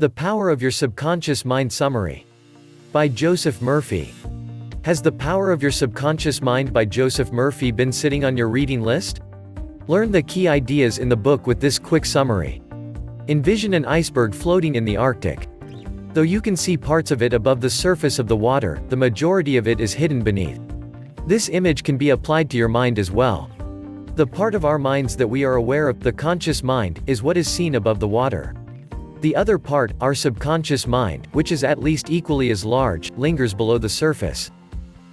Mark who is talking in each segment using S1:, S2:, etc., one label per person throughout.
S1: The Power of Your Subconscious Mind Summary. By Joseph Murphy. Has The Power of Your Subconscious Mind by Joseph Murphy been sitting on your reading list? Learn the key ideas in the book with this quick summary. Envision an iceberg floating in the Arctic. Though you can see parts of it above the surface of the water, the majority of it is hidden beneath. This image can be applied to your mind as well. The part of our minds that we are aware of, the conscious mind, is what is seen above the water. The other part, our subconscious mind, which is at least equally as large, lingers below the surface.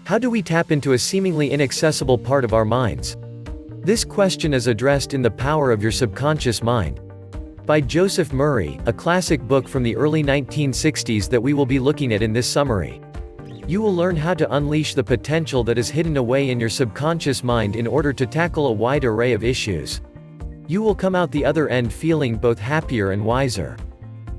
S1: How do we tap into a seemingly inaccessible part of our minds? This question is addressed in The Power of Your Subconscious Mind. By Joseph Murphy, a classic book from the early 1960s that we will be looking at in this summary. You will learn how to unleash the potential that is hidden away in your subconscious mind in order to tackle a wide array of issues. You will come out the other end feeling both happier and wiser.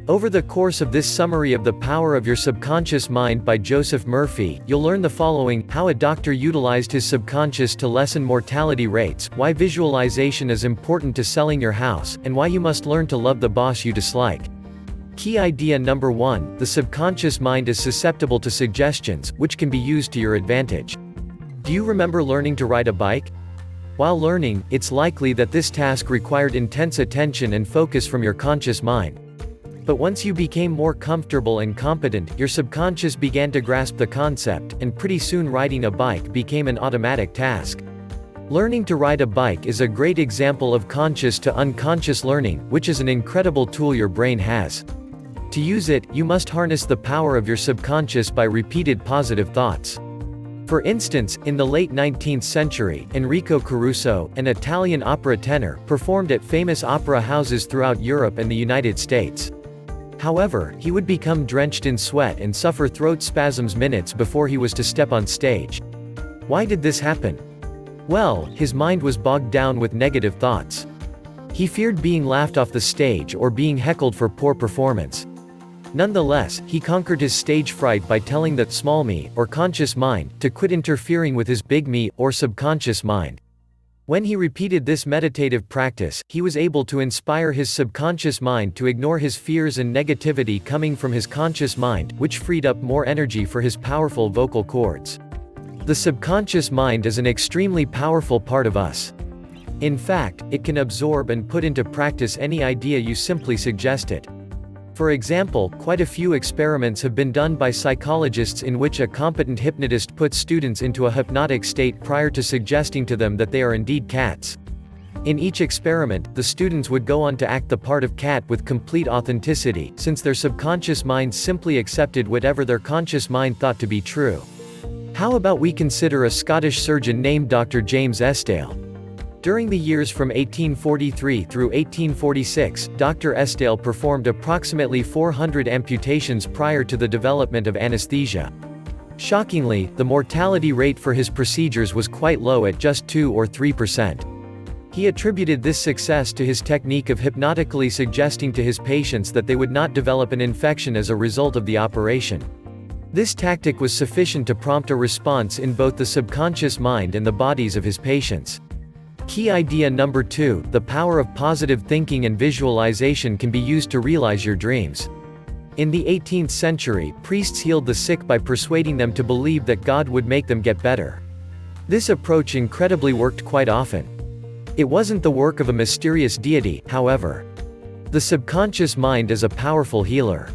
S1: Over the course of this summary of The Power of Your Subconscious Mind by Joseph Murphy, you'll learn the following: how a doctor utilized his subconscious to lessen mortality rates, why visualization is important to selling your house, and why you must learn to love the boss you dislike. Key idea number 1, the subconscious mind is susceptible to suggestions, which can be used to your advantage. Do you remember learning to ride a bike? While learning, it's likely that this task required intense attention and focus from your conscious mind. But once you became more comfortable and competent, your subconscious began to grasp the concept, and pretty soon riding a bike became an automatic task. Learning to ride a bike is a great example of conscious to unconscious learning, which is an incredible tool your brain has. To use it, you must harness the power of your subconscious by repeated positive thoughts. For instance, in the late 19th century, Enrico Caruso, an Italian opera tenor, performed at famous opera houses throughout Europe and the United States. However, he would become drenched in sweat and suffer throat spasms minutes before he was to step on stage. Why did this happen? Well, his mind was bogged down with negative thoughts. He feared being laughed off the stage or being heckled for poor performance. Nonetheless, he conquered his stage fright by telling that small me, or conscious mind, to quit interfering with his big me, or subconscious mind. When he repeated this meditative practice, he was able to inspire his subconscious mind to ignore his fears and negativity coming from his conscious mind, which freed up more energy for his powerful vocal cords. The subconscious mind is an extremely powerful part of us. In fact, it can absorb and put into practice any idea you simply suggest it. For example, quite a few experiments have been done by psychologists in which a competent hypnotist puts students into a hypnotic state prior to suggesting to them that they are indeed cats. In each experiment, the students would go on to act the part of cat with complete authenticity, since their subconscious mind simply accepted whatever their conscious mind thought to be true. How about we consider a Scottish surgeon named Dr. James Estill? During the years from 1843 through 1846, Dr. Estill performed approximately 400 amputations prior to the development of anesthesia. Shockingly, the mortality rate for his procedures was quite low at just 2 or 3%. He attributed this success to his technique of hypnotically suggesting to his patients that they would not develop an infection as a result of the operation. This tactic was sufficient to prompt a response in both the subconscious mind and the bodies of his patients. Key idea number 2, the power of positive thinking and visualization can be used to realize your dreams. In the 18th century, priests healed the sick by persuading them to believe that God would make them get better. This approach incredibly worked quite often. It wasn't the work of a mysterious deity, however. The subconscious mind is a powerful healer.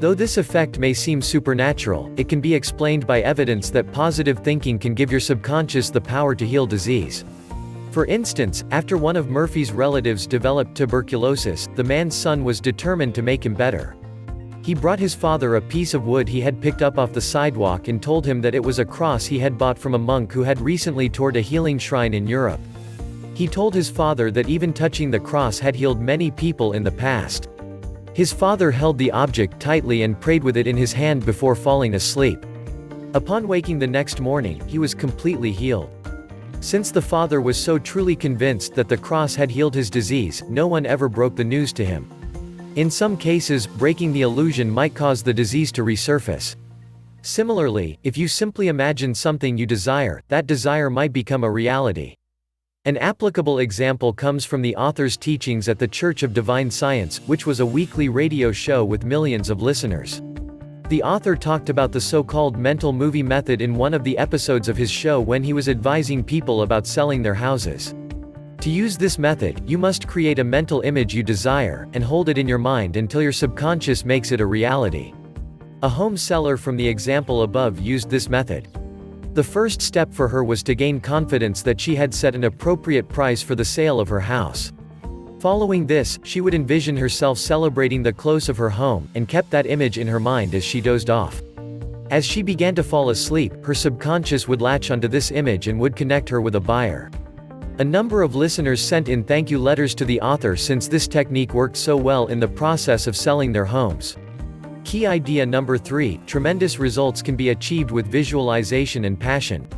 S1: Though this effect may seem supernatural, it can be explained by evidence that positive thinking can give your subconscious the power to heal disease. For instance, after one of Murphy's relatives developed tuberculosis, the man's son was determined to make him better. He brought his father a piece of wood he had picked up off the sidewalk and told him that it was a cross he had bought from a monk who had recently toured a healing shrine in Europe. He told his father that even touching the cross had healed many people in the past. His father held the object tightly and prayed with it in his hand before falling asleep. Upon waking the next morning, he was completely healed. Since the father was so truly convinced that the cross had healed his disease, no one ever broke the news to him. In some cases, breaking the illusion might cause the disease to resurface. Similarly, if you simply imagine something you desire, that desire might become a reality. An applicable example comes from the author's teachings at the Church of Divine Science, which was a weekly radio show with millions of listeners. The author talked about the so-called mental movie method in one of the episodes of his show when he was advising people about selling their houses. To use this method, you must create a mental image you desire, and hold it in your mind until your subconscious makes it a reality. A home seller from the example above used this method. The first step for her was to gain confidence that she had set an appropriate price for the sale of her house. Following this, she would envision herself celebrating the close of her home, and kept that image in her mind as she dozed off. As she began to fall asleep, her subconscious would latch onto this image and would connect her with a buyer. A number of listeners sent in thank you letters to the author since this technique worked so well in the process of selling their homes. Key idea number 3, tremendous results can be achieved with visualization and passion.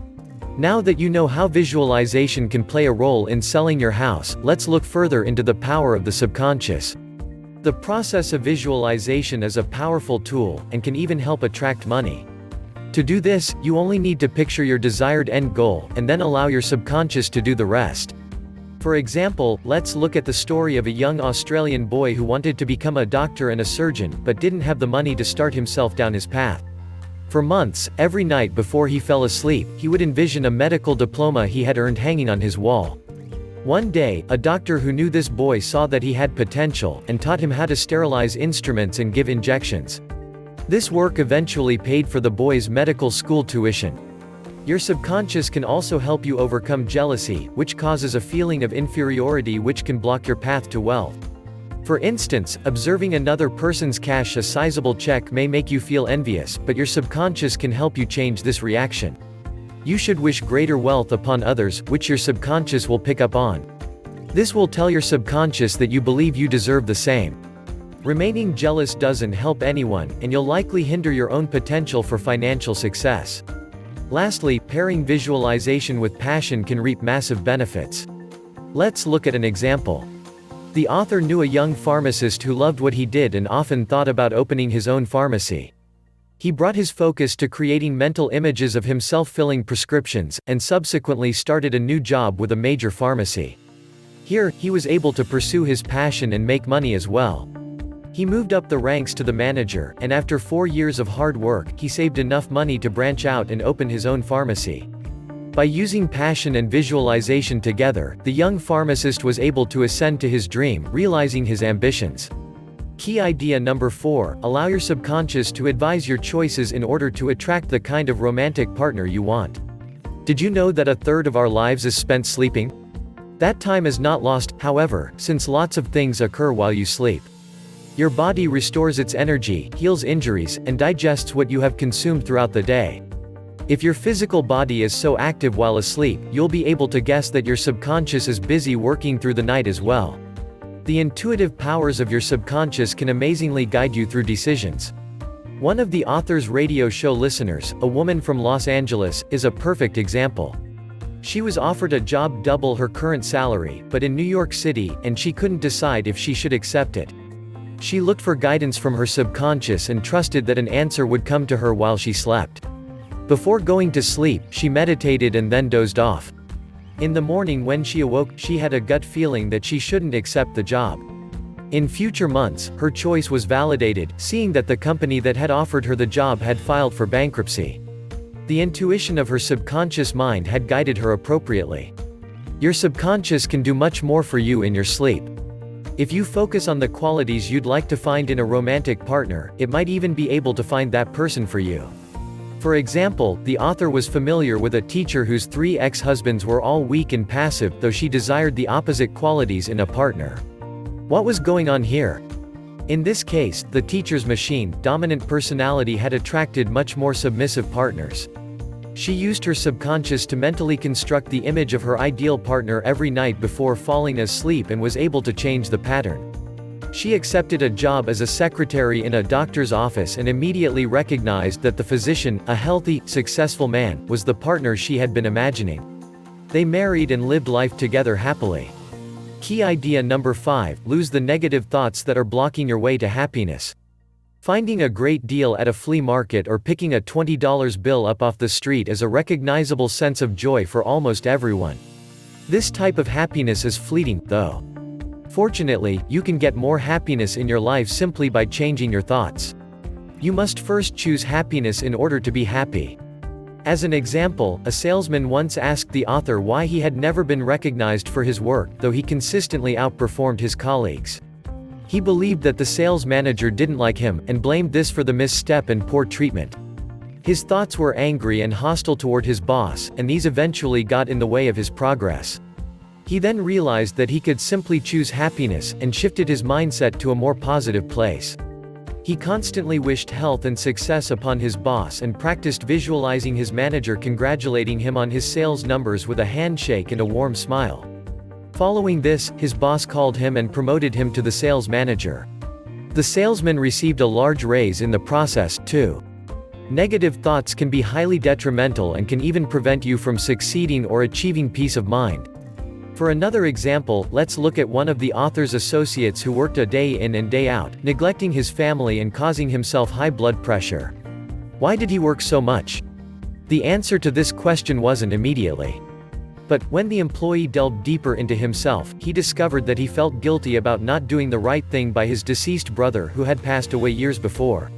S1: Now that you know how visualization can play a role in selling your house, let's look further into the power of the subconscious. The process of visualization is a powerful tool, and can even help attract money. To do this, you only need to picture your desired end goal, and then allow your subconscious to do the rest. For example, let's look at the story of a young Australian boy who wanted to become a doctor and a surgeon, but didn't have the money to start himself down his path. For months, every night before he fell asleep, he would envision a medical diploma he had earned hanging on his wall. One day, a doctor who knew this boy saw that he had potential, and taught him how to sterilize instruments and give injections. This work eventually paid for the boy's medical school tuition. Your subconscious can also help you overcome jealousy, which causes a feeling of inferiority which can block your path to wealth. For instance, observing another person's cash a sizable check may make you feel envious, but your subconscious can help you change this reaction. You should wish greater wealth upon others, which your subconscious will pick up on. This will tell your subconscious that you believe you deserve the same. Remaining jealous doesn't help anyone, and you'll likely hinder your own potential for financial success. Lastly, pairing visualization with passion can reap massive benefits. Let's look at an example. The author knew a young pharmacist who loved what he did and often thought about opening his own pharmacy. He brought his focus to creating mental images of himself filling prescriptions, and subsequently started a new job with a major pharmacy. Here, he was able to pursue his passion and make money as well. He moved up the ranks to the manager, and after 4 years of hard work, he saved enough money to branch out and open his own pharmacy. By using passion and visualization together, the young pharmacist was able to ascend to his dream, realizing his ambitions. Key idea number 4, allow your subconscious to advise your choices in order to attract the kind of romantic partner you want. Did you know that a third of our lives is spent sleeping? That time is not lost, however, since lots of things occur while you sleep. Your body restores its energy, heals injuries, and digests what you have consumed throughout the day. If your physical body is so active while asleep, you'll be able to guess that your subconscious is busy working through the night as well. The intuitive powers of your subconscious can amazingly guide you through decisions. One of the author's radio show listeners, a woman from Los Angeles, is a perfect example. She was offered a job double her current salary, but in New York City, and she couldn't decide if she should accept it. She looked for guidance from her subconscious and trusted that an answer would come to her while she slept. Before going to sleep, she meditated and then dozed off. In the morning when she awoke, she had a gut feeling that she shouldn't accept the job. In future months, her choice was validated, seeing that the company that had offered her the job had filed for bankruptcy. The intuition of her subconscious mind had guided her appropriately. Your subconscious can do much more for you in your sleep. If you focus on the qualities you'd like to find in a romantic partner, it might even be able to find that person for you. For example, the author was familiar with a teacher whose 3 ex-husbands were all weak and passive, though she desired the opposite qualities in a partner. What was going on here? In this case, the teacher's dominant personality had attracted much more submissive partners. She used her subconscious to mentally construct the image of her ideal partner every night before falling asleep and was able to change the pattern. She accepted a job as a secretary in a doctor's office and immediately recognized that the physician, a healthy, successful man, was the partner she had been imagining. They married and lived life together happily. Key idea number 5, lose the negative thoughts that are blocking your way to happiness. Finding a great deal at a flea market or picking a $20 bill up off the street is a recognizable sense of joy for almost everyone. This type of happiness is fleeting, though. Fortunately, you can get more happiness in your life simply by changing your thoughts. You must first choose happiness in order to be happy. As an example, a salesman once asked the author why he had never been recognized for his work, though he consistently outperformed his colleagues. He believed that the sales manager didn't like him, and blamed this for the misstep and poor treatment. His thoughts were angry and hostile toward his boss, and these eventually got in the way of his progress. He then realized that he could simply choose happiness, and shifted his mindset to a more positive place. He constantly wished health and success upon his boss and practiced visualizing his manager congratulating him on his sales numbers with a handshake and a warm smile. Following this, his boss called him and promoted him to the sales manager. The salesman received a large raise in the process, too. Negative thoughts can be highly detrimental and can even prevent you from succeeding or achieving peace of mind. For another example, let's look at one of the author's associates who worked a day in and day out, neglecting his family and causing himself high blood pressure. Why did he work so much? The answer to this question wasn't immediately. But, when the employee delved deeper into himself, he discovered that he felt guilty about not doing the right thing by his deceased brother who had passed away years before.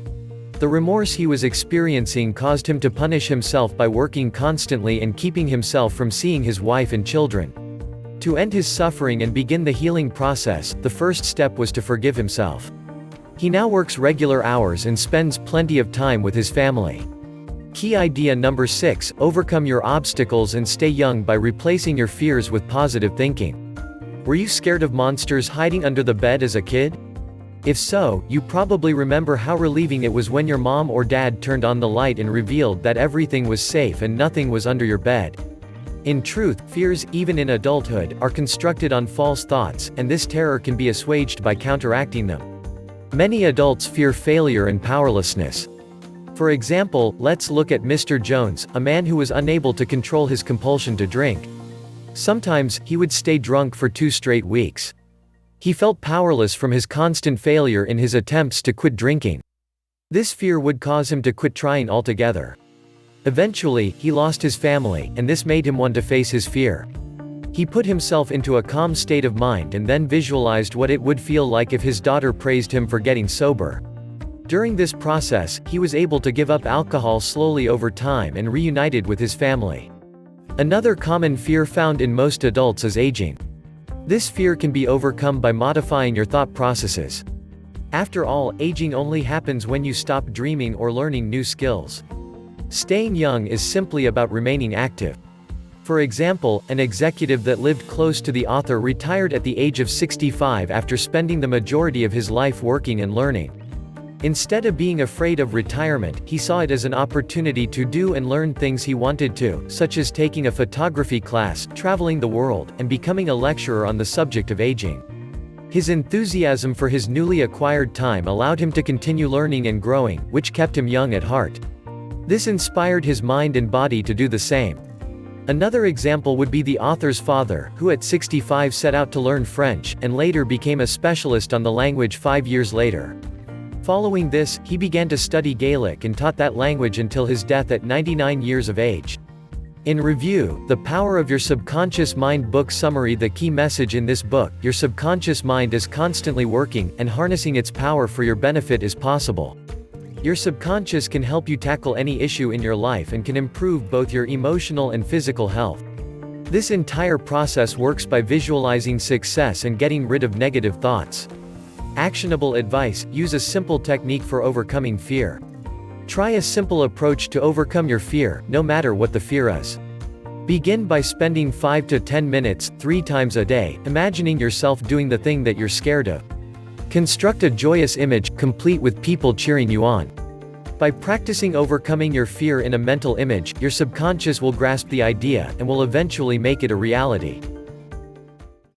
S1: The remorse he was experiencing caused him to punish himself by working constantly and keeping himself from seeing his wife and children. To end his suffering and begin the healing process, the first step was to forgive himself. He now works regular hours and spends plenty of time with his family. Key idea number 6, overcome your obstacles and stay young by replacing your fears with positive thinking. Were you scared of monsters hiding under the bed as a kid? If so, you probably remember how relieving it was when your mom or dad turned on the light and revealed that everything was safe and nothing was under your bed. In truth, fears, even in adulthood, are constructed on false thoughts, and this terror can be assuaged by counteracting them. Many adults fear failure and powerlessness. For example, let's look at Mr. Jones, a man who was unable to control his compulsion to drink. Sometimes, he would stay drunk for 2 straight weeks. He felt powerless from his constant failure in his attempts to quit drinking. This fear would cause him to quit trying altogether. Eventually, he lost his family, and this made him want to face his fear. He put himself into a calm state of mind and then visualized what it would feel like if his daughter praised him for getting sober. During this process, he was able to give up alcohol slowly over time and reunited with his family. Another common fear found in most adults is aging. This fear can be overcome by modifying your thought processes. After all, aging only happens when you stop dreaming or learning new skills. Staying young is simply about remaining active. For example, an executive that lived close to the author retired at the age of 65 after spending the majority of his life working and learning. Instead of being afraid of retirement, he saw it as an opportunity to do and learn things he wanted to, such as taking a photography class, traveling the world, and becoming a lecturer on the subject of aging. His enthusiasm for his newly acquired time allowed him to continue learning and growing, which kept him young at heart. This inspired his mind and body to do the same. Another example would be the author's father, who at 65 set out to learn French, and later became a specialist on the language 5 years later. Following this, he began to study Gaelic and taught that language until his death at 99 years of age. In review, The Power of Your Subconscious Mind book summary. The key message in this book: your subconscious mind is constantly working, and harnessing its power for your benefit is possible. Your subconscious can help you tackle any issue in your life and can improve both your emotional and physical health. This entire process works by visualizing success and getting rid of negative thoughts. Actionable advice: use a simple technique for overcoming fear. Try a simple approach to overcome your fear, no matter what the fear is. Begin by spending 5 to 10 minutes, 3 times a day, imagining yourself doing the thing that you're scared of. Construct a joyous image, complete with people cheering you on. By practicing overcoming your fear in a mental image, your subconscious will grasp the idea, and will eventually make it a reality.